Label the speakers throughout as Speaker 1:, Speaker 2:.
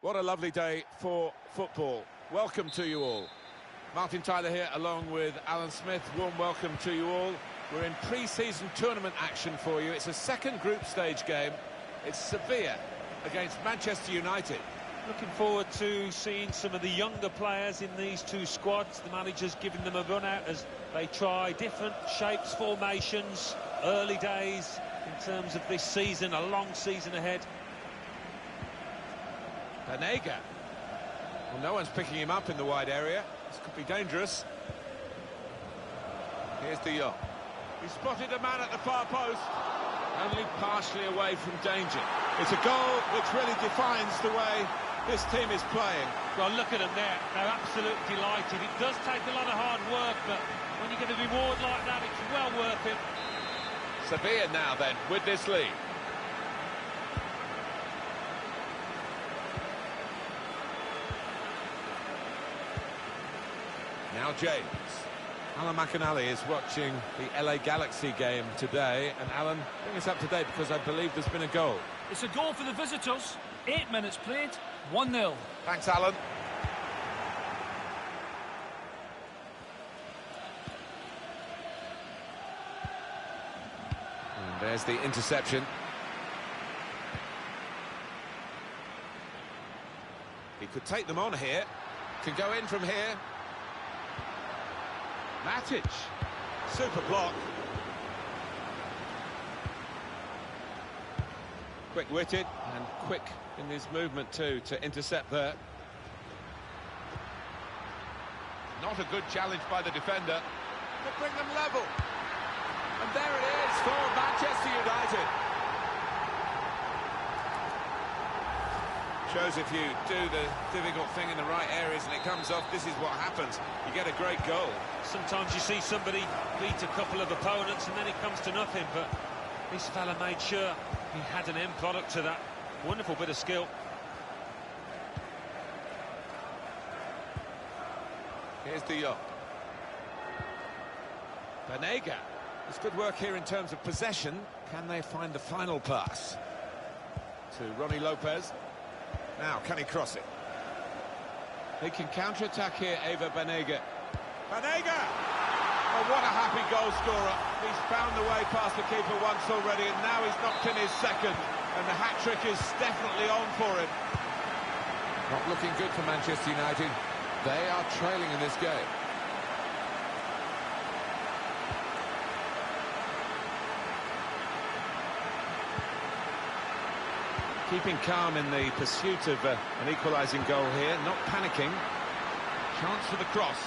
Speaker 1: What a lovely day for football. Welcome to you all. Martin Tyler here along with Alan Smith. Warm welcome to you all. We're in pre-season tournament action for you. It's a second group stage game. It's Sevilla against Manchester United.
Speaker 2: Looking forward to seeing some of the younger players in these two squads. The manager's giving them a run out as they try different shapes, formations, early days in terms of this season, a long season ahead.
Speaker 1: Banega. Well, no one's picking him up in the wide area. This could be dangerous. Here's De Jong. He spotted a man at the far post. Only partially away from danger. It's a goal which really defines the way this team is playing.
Speaker 2: Well, look at them there. They're absolutely delighted. It does take a lot of hard work, but when you get a reward like that, it's well worth it.
Speaker 1: Sevilla now then with this lead. Now James. Alan McInally is watching the LA Galaxy game today. And Alan, bring us up to date because I believe there's been a goal.
Speaker 3: It's a goal for the visitors. 8 minutes played, 1-0.
Speaker 1: Thanks, Alan. And there's the interception. He could take them on here. Can go in from here. Matic. Super block. Quick-witted and quick in his movement too to intercept there. Not a good challenge by the defender. To bring them level. And there it is for Manchester United. Shows if you do the difficult thing in the right areas and it comes off, this is what happens. You get a great goal.
Speaker 2: Sometimes you see somebody beat a couple of opponents and then it comes to nothing, but this fella made sure he had an end product to that. Wonderful bit of skill.
Speaker 1: Here's De Jong. Banega. It's good work here in terms of possession. Can they find the final pass? To Ronnie Lopez. Now, can he cross it? He can counter-attack here, Eva Banega. Banega! Oh, what a happy goal scorer. He's found the way past the keeper once already, and now he's knocked in his second. And the hat-trick is definitely on for him. Not looking good for Manchester United. They are trailing in this game. Keeping calm in the pursuit of an equalising goal here, not panicking. Chance for the cross.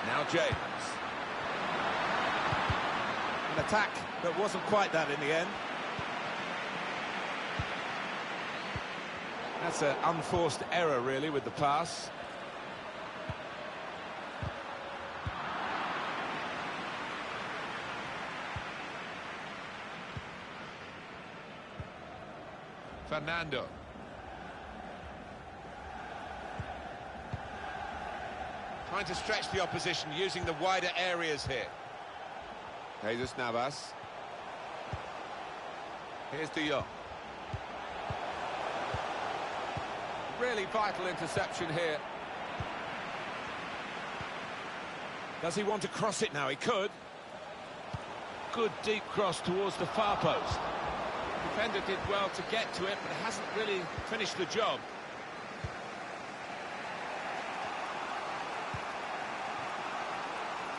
Speaker 1: Now James. An attack that wasn't quite that in the end. That's an unforced error, really, with the pass. Fernando. Trying to stretch the opposition using the wider areas here. Jesus Navas. Here's De Jong. Really vital interception here. Does he want to cross it now? He could. Good deep cross towards the far post. Defender did well to get to it, but hasn't really finished the job.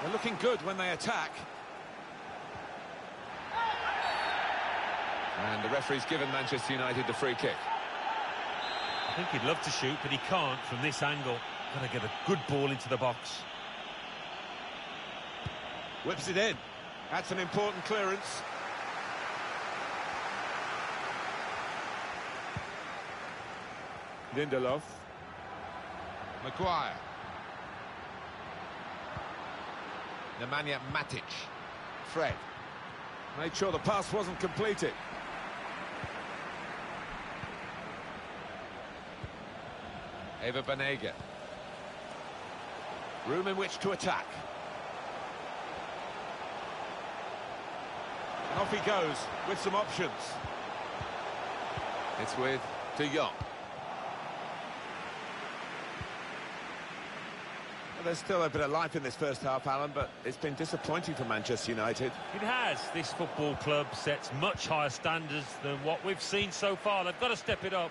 Speaker 1: They're looking good when they attack. And the referee's given Manchester United the free kick.
Speaker 2: I think he'd love to shoot, but he can't from this angle. Got to get a good ball into the box.
Speaker 1: Whips it in. That's an important clearance. Lindelof. Maguire. Nemanja Matic. Fred. Made sure the pass wasn't completed. Eva Banega. Room in which to attack. And off he goes with some options. It's with De Jong. Well, there's still a bit of life in this first half, Alan, but it's been disappointing for Manchester United.
Speaker 2: It has. This football club sets much higher standards than what we've seen so far. They've got to step it up.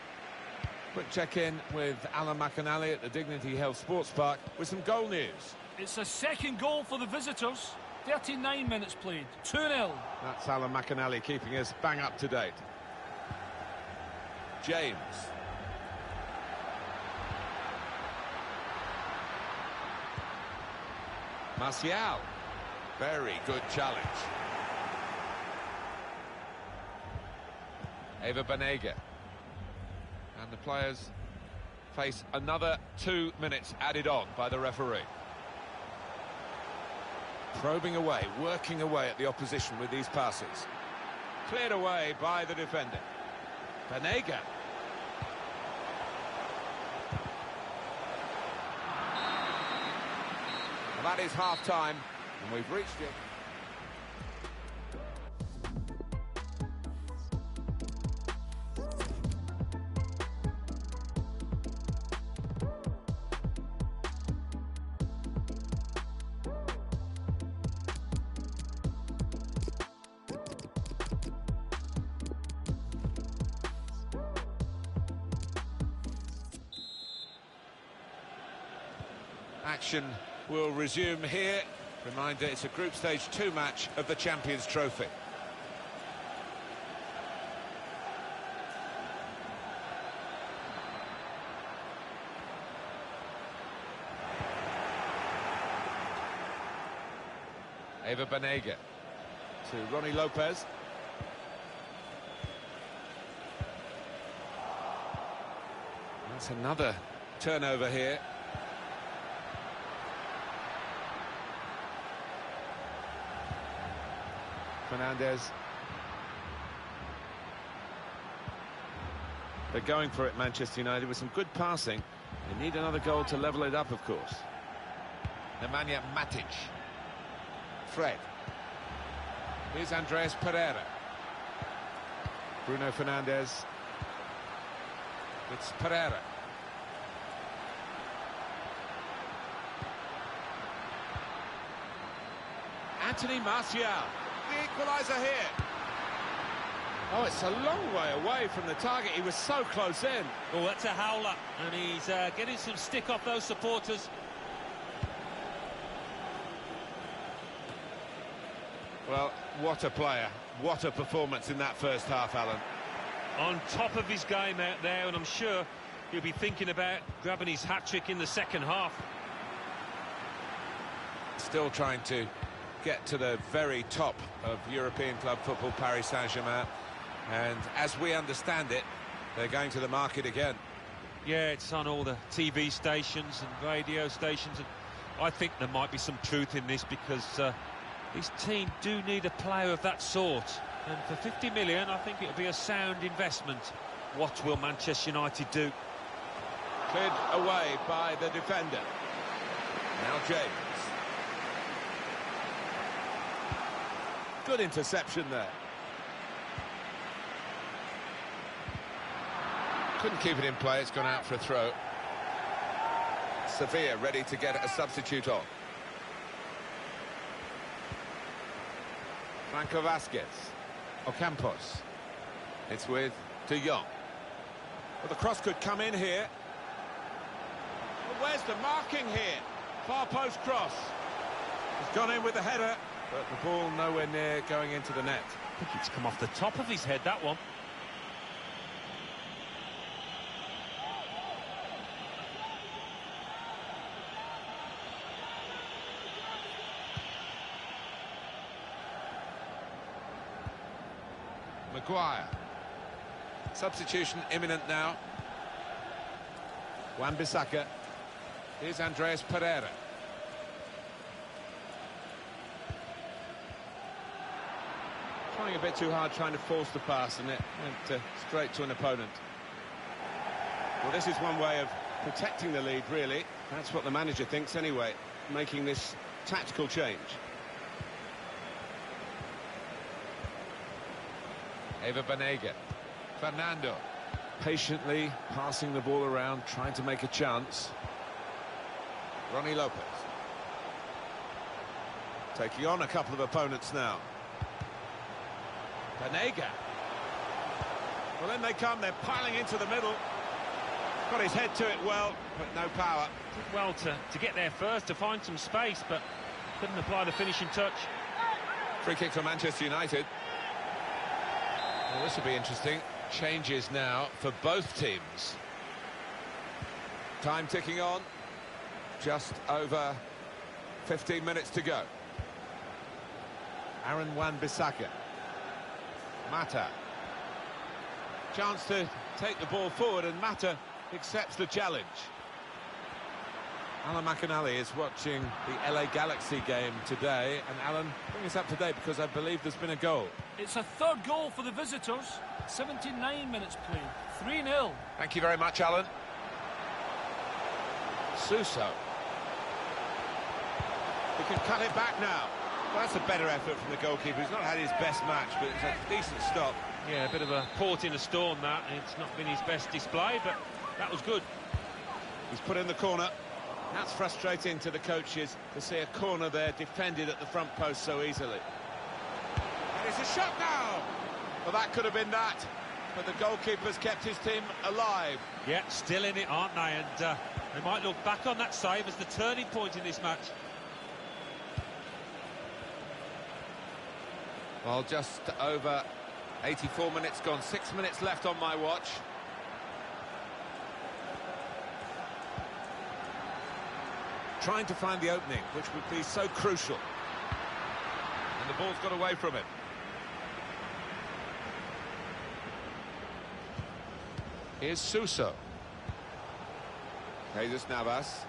Speaker 1: Quick check-in with Alan McInally at the Dignity Health Sports Park with some goal news.
Speaker 3: It's a second goal for the visitors. 39 minutes played. 2-0.
Speaker 1: That's Alan McInally keeping us bang up to date. James. Martial. Very good challenge. Eva Banega. And the players face another 2 minutes added on by the referee. Probing away, working away at the opposition with these passes. Cleared away by the defender. Banega. And that is half-time, and we've reached it. Action will resume here. Reminder, it's a Group Stage 2 match of the Champions Trophy. Eva Banega to Ronnie Lopez. That's another turnover here. Fernandez. They're going for it, Manchester United, with some good passing. They need another goal to level it up, of course. Nemanja Matic. Fred. Here's Andreas Pereira. Bruno Fernandes. It's Pereira. Anthony Martial. The equaliser here. Oh, it's a long way away from the target. He was so close in.
Speaker 2: Oh, that's a howler, and he's getting some stick off those supporters.
Speaker 1: Well, what a player. What a performance in that first half, Alan.
Speaker 2: On top of his game out there, and I'm sure he'll be thinking about grabbing his hat-trick in the second half.
Speaker 1: Still trying to get to the very top of European club football, Paris Saint-Germain. And as we understand it, they're going to the market again.
Speaker 2: Yeah, it's on all the TV stations and radio stations, and I think there might be some truth in this, because this team do need a player of that sort. And for 50 million, I think it'll be a sound investment. What will Manchester United do?
Speaker 1: Cleared away by the defender. Now James. Good interception there. Couldn't keep it in play, it's gone out for a throw. Sevilla ready to get a substitute on. Franco Vasquez. Ocampos. It's with De Jong. Well, the cross could come in here. Well, where's the marking here? Far post cross. He's gone in with the header, but the ball nowhere near going into the net.
Speaker 2: I think it's come off the top of his head, that one.
Speaker 1: Maguire. Substitution imminent now. Wan-Bissaka. Here's Andreas Pereira. Trying a bit too hard, trying to force the pass, and it went straight to an opponent. Well, this is one way of protecting the lead, really. That's what the manager thinks anyway, making this tactical change. Eva Banega. Fernando. patiently passing the ball around, trying to make a chance. Ronnie Lopez. Taking on a couple of opponents now. Banega. Well, then they come, they're piling into the middle. Got his head to it well, but no power.
Speaker 2: Did well to get there first, to find some space, but couldn't apply the finishing touch.
Speaker 1: Free kick for Manchester United. Well, this will be interesting. Changes now for both teams. Time ticking on. Just over 15 minutes to go. Aaron Wan-Bissaka. Mata. Chance to take the ball forward, and Mata accepts the challenge. Alan McAnally is watching the LA Galaxy game today. And Alan, bring us up to date, because I believe there's been a goal.
Speaker 3: It's a third goal for the visitors. 79 minutes played. 3-0.
Speaker 1: Thank you very much, Alan. Suso. He can cut it back now. Well, that's a better effort from the goalkeeper. He's not had his best match, but it's a decent stop.
Speaker 2: Yeah, a bit of a port in a storm, that. It's not been his best display, but that was good.
Speaker 1: He's put in the corner. That's frustrating to the coaches to see a corner there defended at the front post so easily. And it's a shot now! Well, that could have been that, but the goalkeeper's kept his team alive.
Speaker 2: Yeah, still in it, aren't they? And they might look back on that save as the turning point in this match.
Speaker 1: Well, just over 84 minutes gone. 6 minutes left on my watch. Trying to find the opening, which would be so crucial. And the ball's got away from him. Here's Suso. Jesus Navas.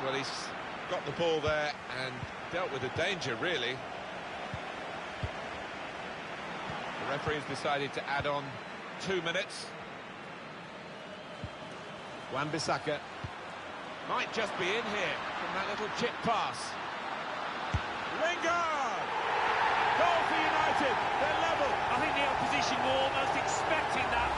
Speaker 1: Well, he's got the ball there and dealt with the danger, really. The referee's decided to add on 2 minutes. Wan-Bissaka might just be in here from that little chip pass. Lingard! Goal for United, they're level.
Speaker 2: I think the opposition were almost expecting that.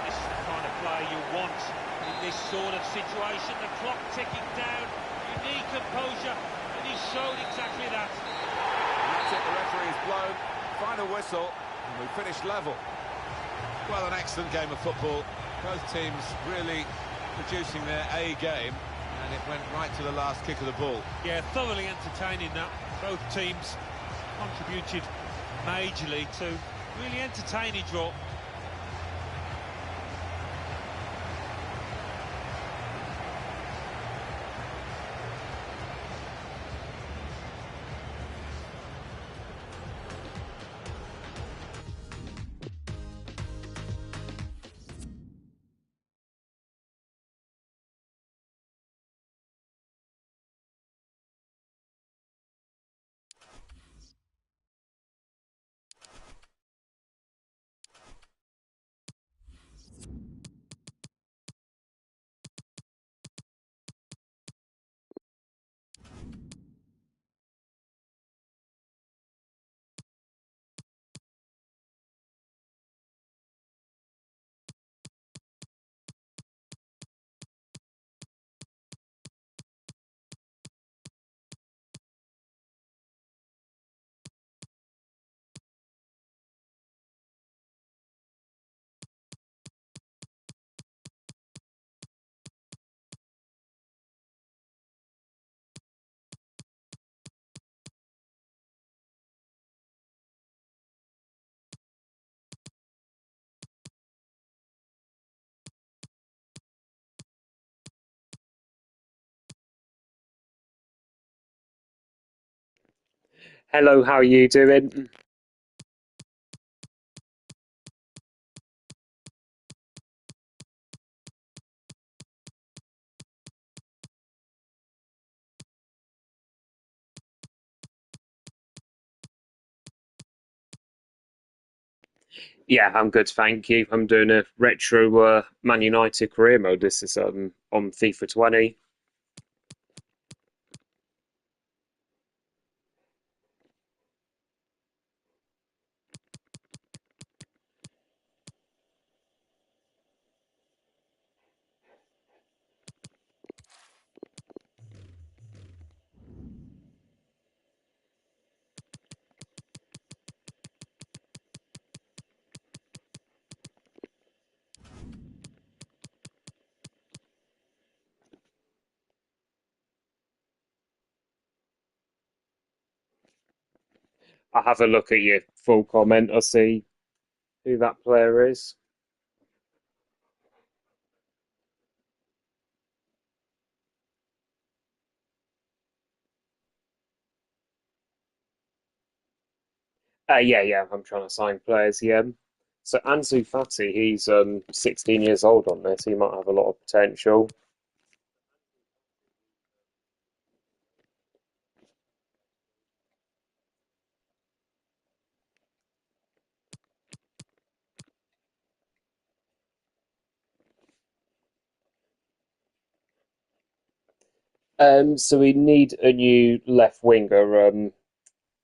Speaker 2: This is the kind of play you want in this sort of situation. The clock ticking down, you need composure, and he showed exactly that.
Speaker 1: That's it, the referee's blown. Final whistle, and we finish level. Well, an excellent game of football. Both teams really producing their A game, and it went right to the last kick of the ball.
Speaker 2: Yeah, thoroughly entertaining that. Both teams contributed majorly to really entertaining draw.
Speaker 4: Hello, how are you doing? Yeah, I'm good, thank you. I'm doing a retro Man United career mode. This is on FIFA 20. I'll have a look at your full comment. I'll see who that player is. Yeah. I'm trying to sign players. Yeah. So Ansu Fati, he's 16 years old on this. He might have a lot of potential. So we need a new left winger.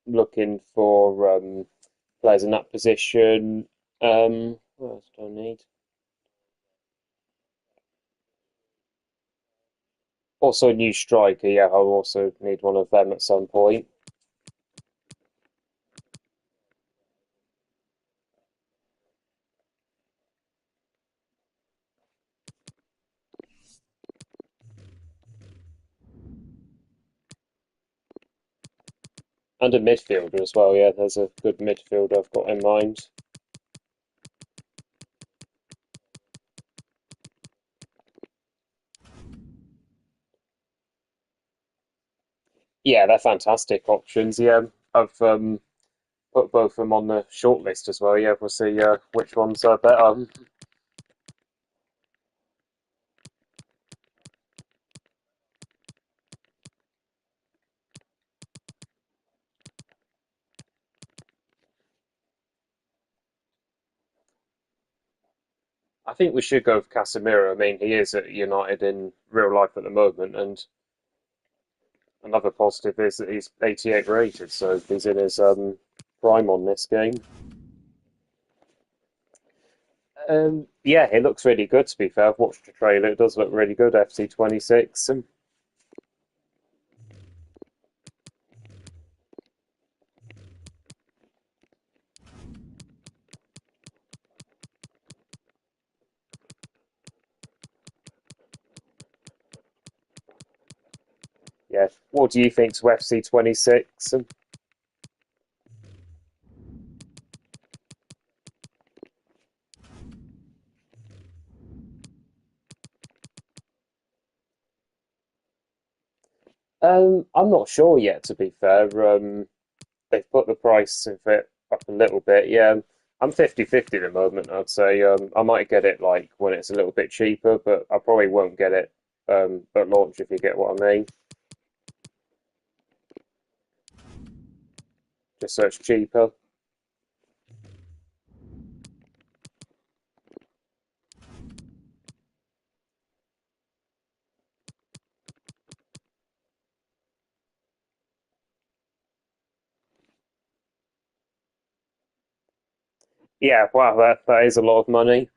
Speaker 4: Looking for players in that position. What else do I need? Also a new striker. Yeah, I'll also need one of them at some point. And a midfielder as well. Yeah, there's a good midfielder I've got in mind. Yeah, they're fantastic options. Yeah, I've put both of them on the shortlist as well. Yeah, we'll see which ones are better. I think we should go with Casemiro. I mean, he is at United in real life at the moment, and another positive is that he's 88 rated, so he's in his prime on this game. Yeah, it looks really good. To be fair, I've watched the trailer. It does look really good. FC 26. Yeah. What do you think to FC 26? I'm not sure yet. To be fair, they've put the price of it up a little bit. Yeah, I'm 50-50 at the moment. I'd say I might get it like when it's a little bit cheaper, but I probably won't get it at launch if you get what I mean. Just so it's cheaper. Yeah, wow, that is a lot of money.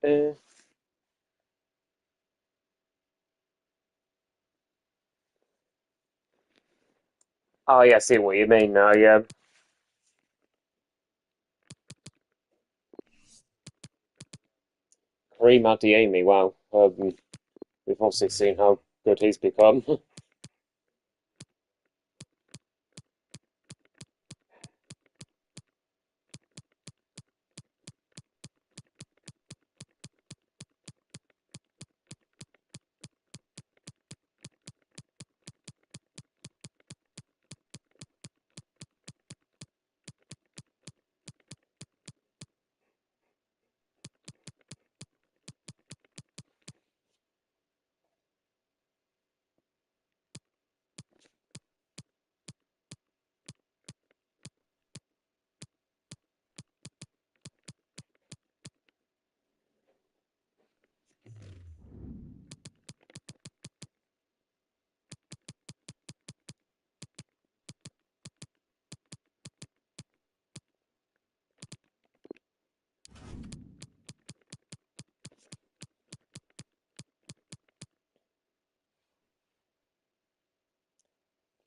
Speaker 4: Uh, oh yeah, I see what you mean now. Yeah, Kareem Adeyemi. Wow, we've obviously seen how good he's become.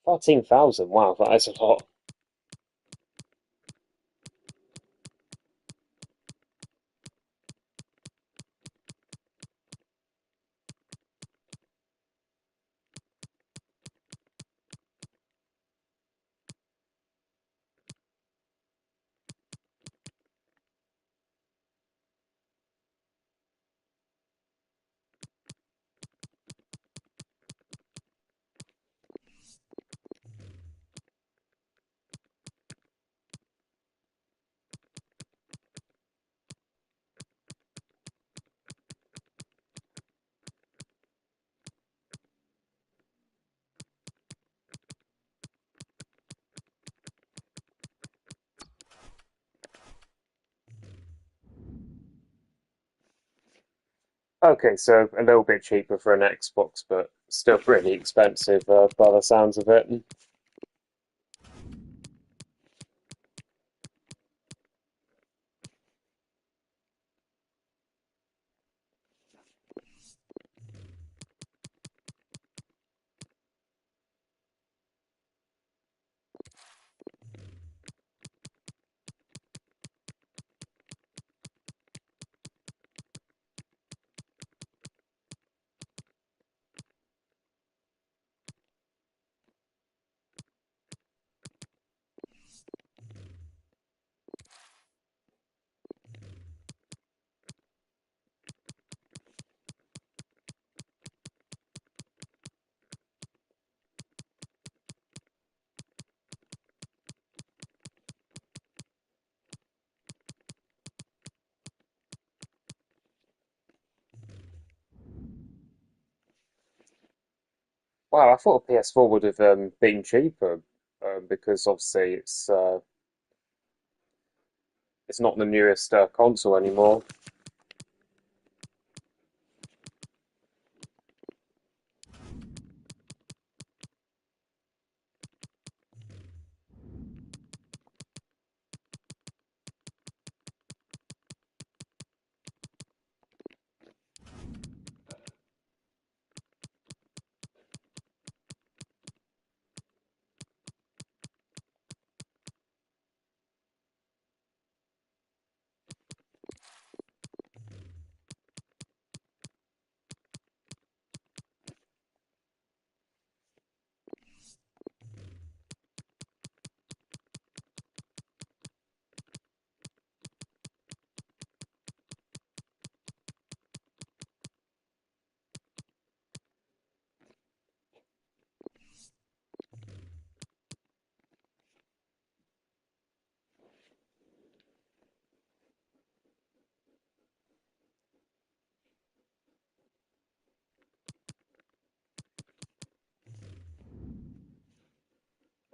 Speaker 4: 14,000. Wow, that is a lot. Okay, so a little bit cheaper for an Xbox, but still pretty expensive by the sounds of it. Wow, I thought a PS4 would have been cheaper because obviously it's not the newest console anymore.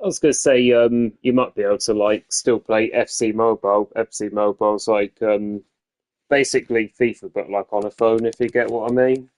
Speaker 4: I was going to say you might be able to like still play FC Mobile. FC Mobile's like basically FIFA, but like on a phone, if you get what I mean.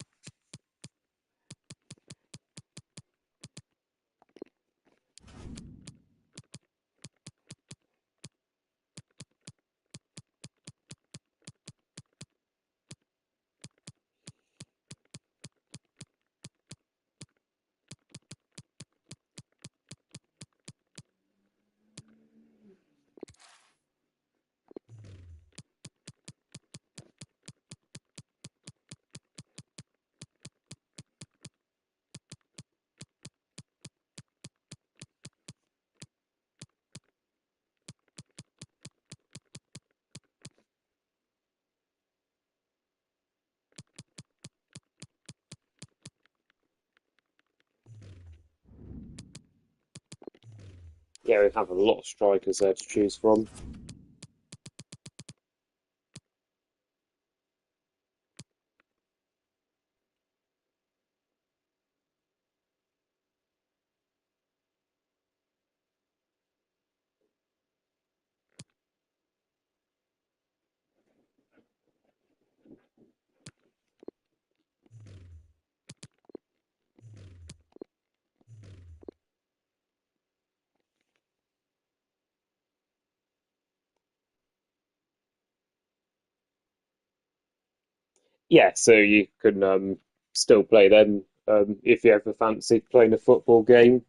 Speaker 4: Yeah, we have a lot of strikers there to choose from. Yeah, so you can still play them if you ever fancied playing a football game.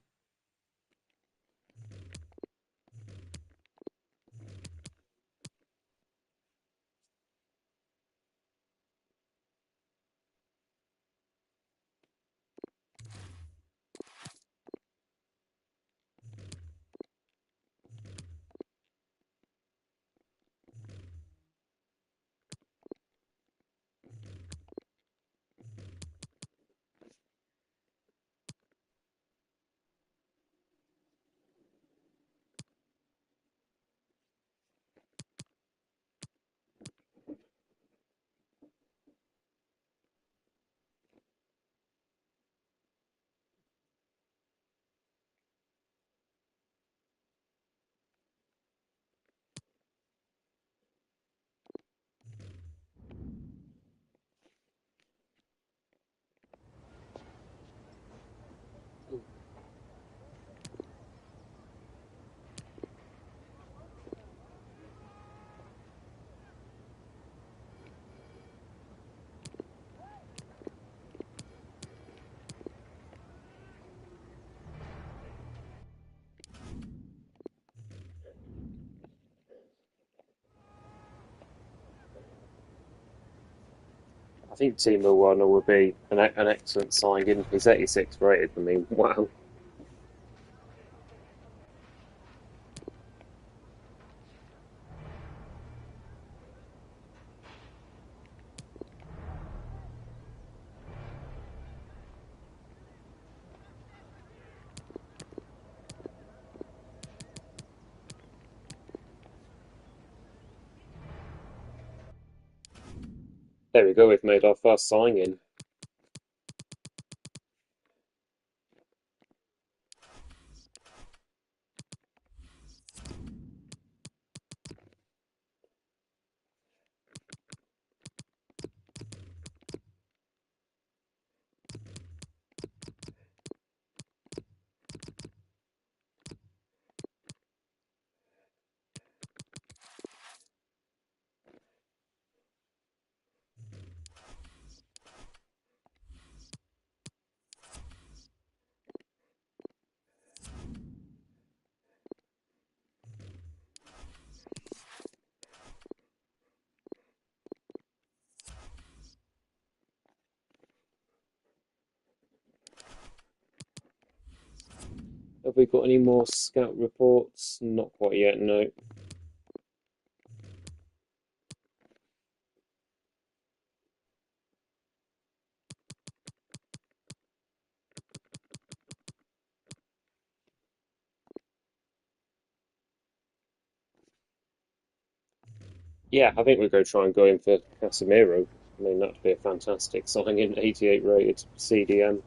Speaker 4: I think Timo Werner would be an excellent signing. He's 86 rated. I mean, wow. There we go. We've made our first signing. Have we got any more scout reports? Not quite yet, no. Yeah, I think we're going to try and go in for Casemiro. I mean, that'd be a fantastic signing, 88 rated CDM.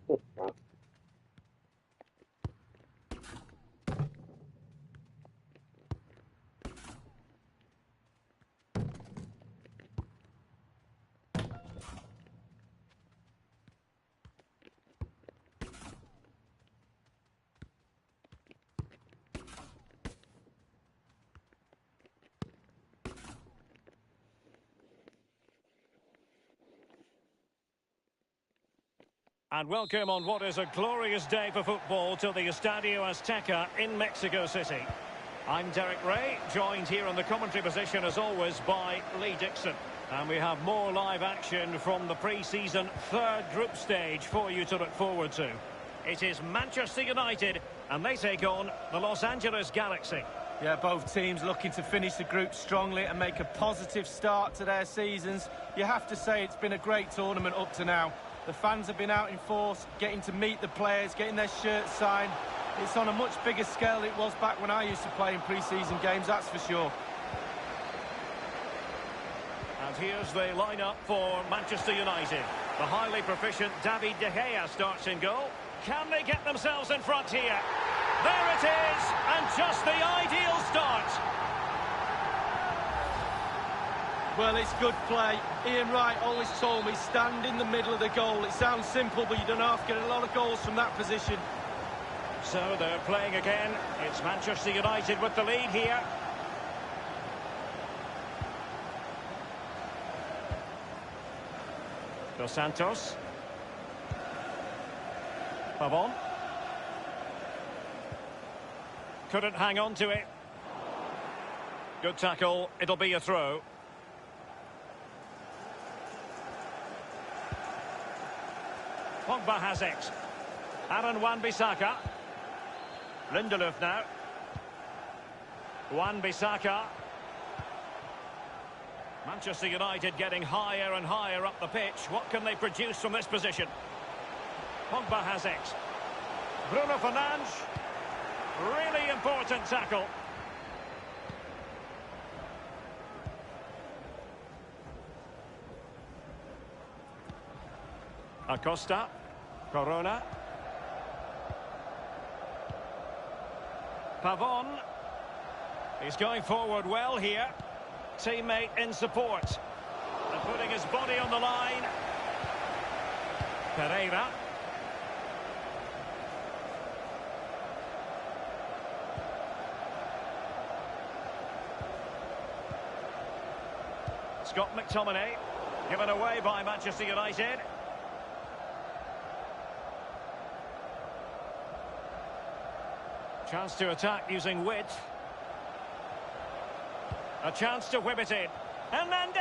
Speaker 4: Oh, wow.
Speaker 5: And welcome on what is a glorious day for football to the Estadio Azteca in Mexico City. I'm Derek Ray, joined here in the commentary position as always by Lee Dixon. And we have more live action from the pre-season third group stage for you to look forward to. It is Manchester United and they take on the Los Angeles Galaxy.
Speaker 6: Yeah, both teams looking to finish the group strongly and make a positive start to their seasons. You have to say it's been a great tournament up to now. The fans have been out in force, getting to meet the players, getting their shirts signed. It's on a much bigger scale than it was back when I used to play in pre-season games, that's for sure.
Speaker 5: And here's the lineup for Manchester United. The highly proficient David De Gea starts in goal. Can they get themselves in front here? There it is, and just the ideal start.
Speaker 6: Well, it's good play. Ian Wright always told me, stand in the middle of the goal. It sounds simple, but you don't have to get a lot of goals from that position.
Speaker 5: So they're playing again. It's Manchester United with the lead here. Dos Santos. Pavon. Couldn't hang on to it. Good tackle. It'll be a throw. Pogba has it. Aaron Wan-Bissaka. Lindelöf now. Wan-Bissaka. Manchester United getting higher and higher up the pitch. What can they produce from this position? Pogba has it. Bruno Fernandes. Really important tackle. Acosta. Corona. Pavon. He's going forward well here. Teammate in support. And putting his body on the line. Pereira. Scott McTominay. Given away by Manchester United. Chance to attack using width. A chance to whip it in. Hernandez!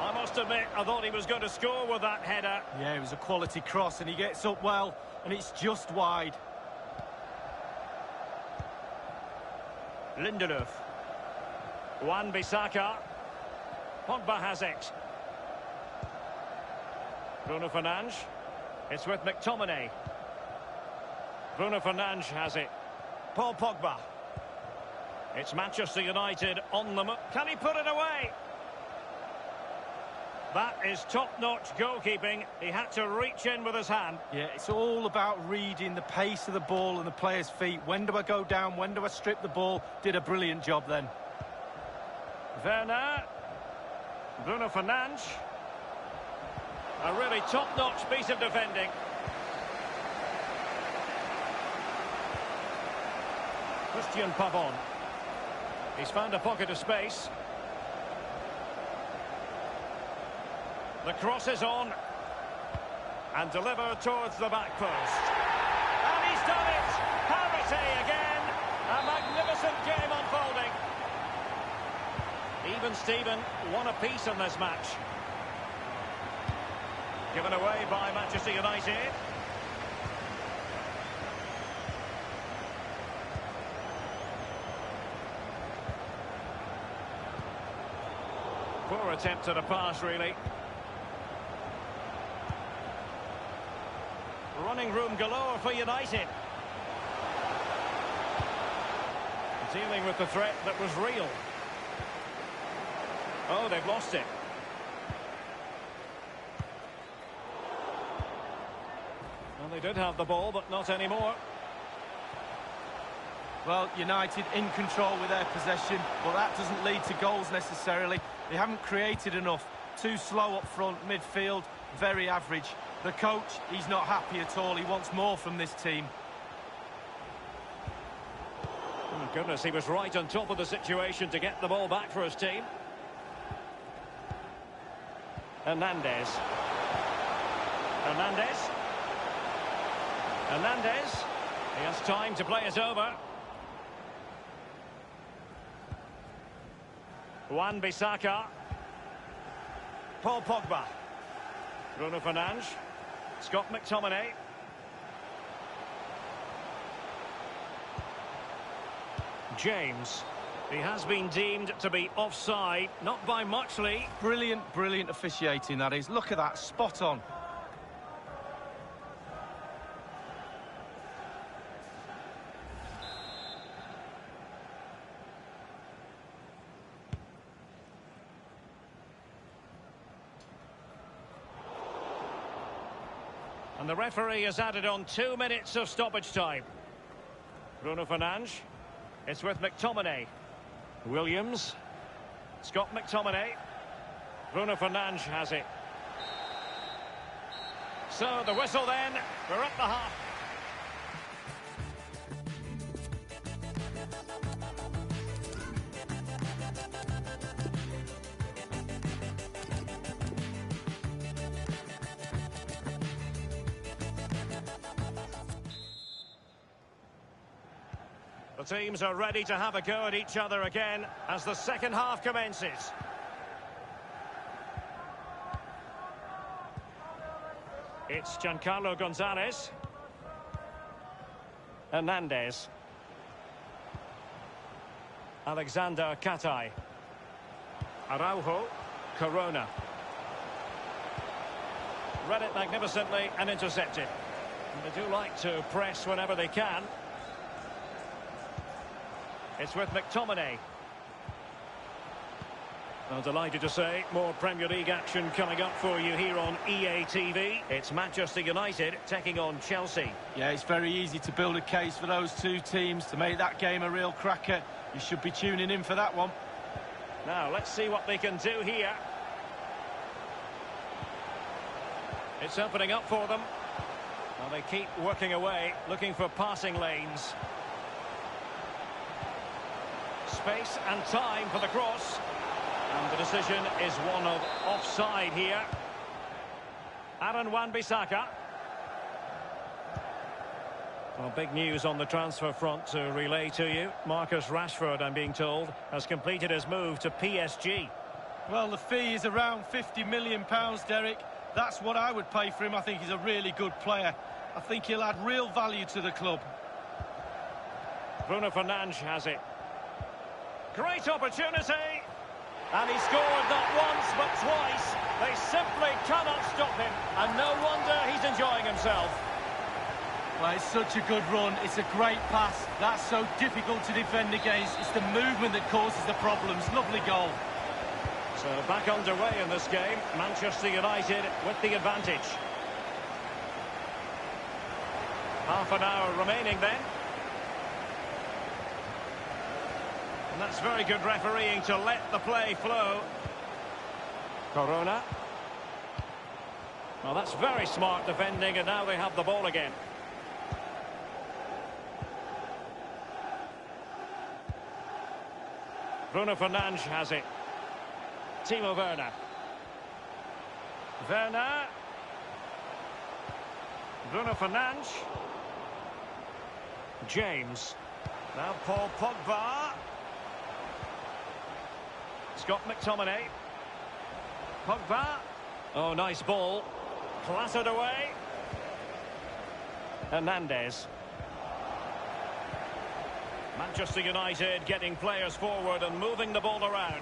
Speaker 5: I must admit, I thought he was going to score with that header.
Speaker 6: Yeah, it was a quality cross and he gets up well and it's just wide.
Speaker 5: Lindelöf. Wan-Bissaka. Pogba has it. Bruno Fernandes. It's with McTominay. Bruno Fernandes has it. Paul Pogba. It's Manchester United on the move. Can he put it away? That is top-notch goalkeeping. He had to reach in with his hand.
Speaker 6: Yeah, it's all about reading the pace of the ball and the player's feet. When do I go down? When do I strip the ball? Did a brilliant job then.
Speaker 5: Werner. Bruno Fernandes. A really top-notch piece of defending. Christian Pavon. He's found a pocket of space. The cross is on. And delivered towards the back post. And he's done it! Parity again! A magnificent game unfolding. Even Steven, one apiece in this match. Given away by Manchester United. Poor attempt at a pass, really. Running room galore for United. Dealing with the threat that was real. Oh, they've lost it. Well, they did have the ball, but not anymore.
Speaker 6: Well, United in control with their possession, but that doesn't lead to goals necessarily. They haven't created enough. Too slow up front, midfield, very average. The coach, he's not happy at all. He wants more from this team.
Speaker 5: Oh, goodness, he was right on top of the situation to get the ball back for his team. Hernandez. Hernandez. Hernandez. He has time to play it over. Wan-Bissaka. Paul Pogba. Bruno Fernandes. Scott McTominay. James. He has been deemed to be offside, not by much, Lee.
Speaker 6: Brilliant, brilliant officiating, that is. Look at that, spot on.
Speaker 5: And the referee has added on 2 minutes of stoppage time. Bruno Fernandes. It's with McTominay. Williams. Scott McTominay. Bruno Fernandes has it. So the whistle then. We're at the half. The teams are ready to have a go at each other again as the second half commences. It's Giancarlo Gonzalez. Hernandez. Alexander Katai. Araujo. Corona. Read it magnificently and intercepted. And they do like to press whenever they can. It's with McTominay. Well, delighted to say, more Premier League action coming up for you here on EA TV. It's Manchester United taking on Chelsea.
Speaker 6: Yeah, it's very easy to build a case for those two teams to make that game a real cracker. You should be tuning in for that one.
Speaker 5: Now, let's see what they can do here. It's opening up for them. Well, they keep working away, looking for passing lanes. Space and time for the cross. And the decision is one of offside here. Aaron Wan-Bissaka. Well, big news on the transfer front to relay to you. Marcus Rashford, I'm being told, has completed his move to PSG.
Speaker 6: Well, the fee is around £50 million, Derek. That's what I would pay for him. I think he's a really good player. I think he'll add real value to the club.
Speaker 5: Bruno Fernandes has it. Great opportunity. And he scored not once, but twice. They simply cannot stop him. And no wonder he's enjoying himself.
Speaker 6: Well, it's such a good run. It's a great pass. That's so difficult to defend against. It's the movement that causes the problems. Lovely goal.
Speaker 5: So back underway in this game. Manchester United with the advantage. Half an hour remaining then. And that's very good refereeing to let the play flow. Corona. Well, that's very smart defending, and now they have the ball again. Bruno Fernandes has it. Timo Werner. Werner. Bruno Fernandes. James. Now Paul Pogba. Scott McTominay. Pogba. Oh, nice ball. Clattered away. Hernandez. Manchester United getting players forward and moving the ball around.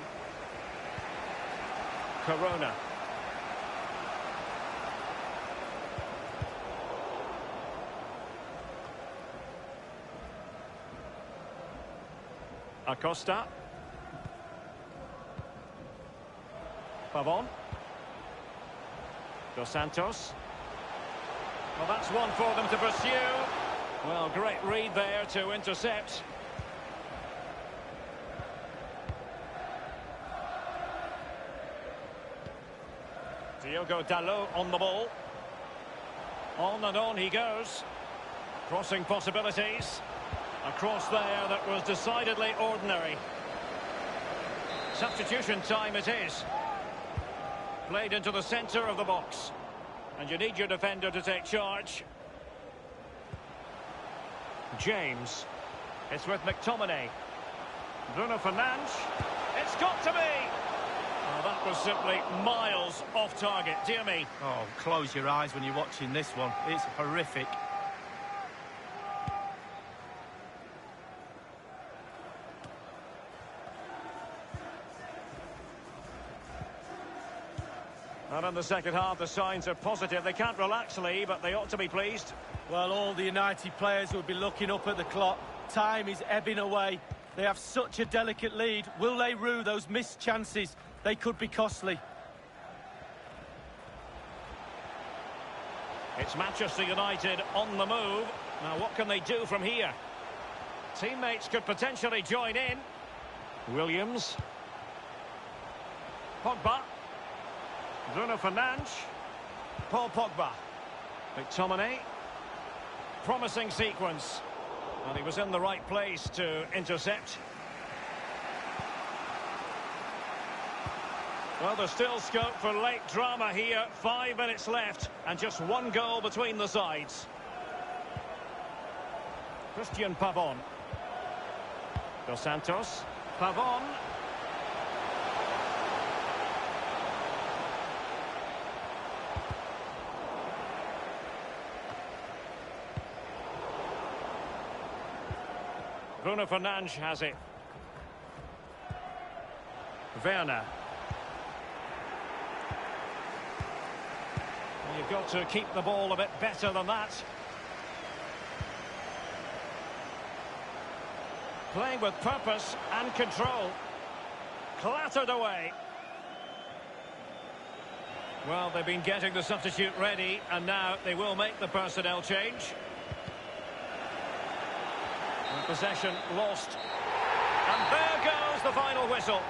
Speaker 5: Corona. Acosta. Pavon. Dos Santos. Well, that's one for them to pursue. Well, great read there to intercept. Diogo Dalot on the ball. On and on he goes. Crossing possibilities. A cross there that was decidedly ordinary. Substitution time it is. Played into the centre of the box. And you need your defender to take charge. James. It's with McTominay. Bruno Fernandes. It's got to be! Oh, that was simply miles off target, dear me.
Speaker 6: Oh, close your eyes when you're watching this one. It's horrific.
Speaker 5: And in the second half, the signs are positive. They can't relax, Lee, but they ought to be pleased.
Speaker 6: Well, all the United players will be looking up at the clock. Time is ebbing away. They have such a delicate lead. Will they rue those missed chances? They could be costly.
Speaker 5: It's Manchester United on the move. Now, what can they do from here? Teammates could potentially join in. Williams. Pogba. Bruno Fernandes. Paul Pogba. McTominay. Promising sequence. And he was in the right place to intercept. Well, there's still scope for late drama here. 5 minutes left and just one goal between the sides. Christian Pavon. Dos Santos. Pavon. Bruno Fernandes has it. Werner. You've got to keep the ball a bit better than that. Playing with purpose and control. Clattered away. Well, they've been getting the substitute ready, and now they will make the personnel change. And possession lost. And there goes the final whistle.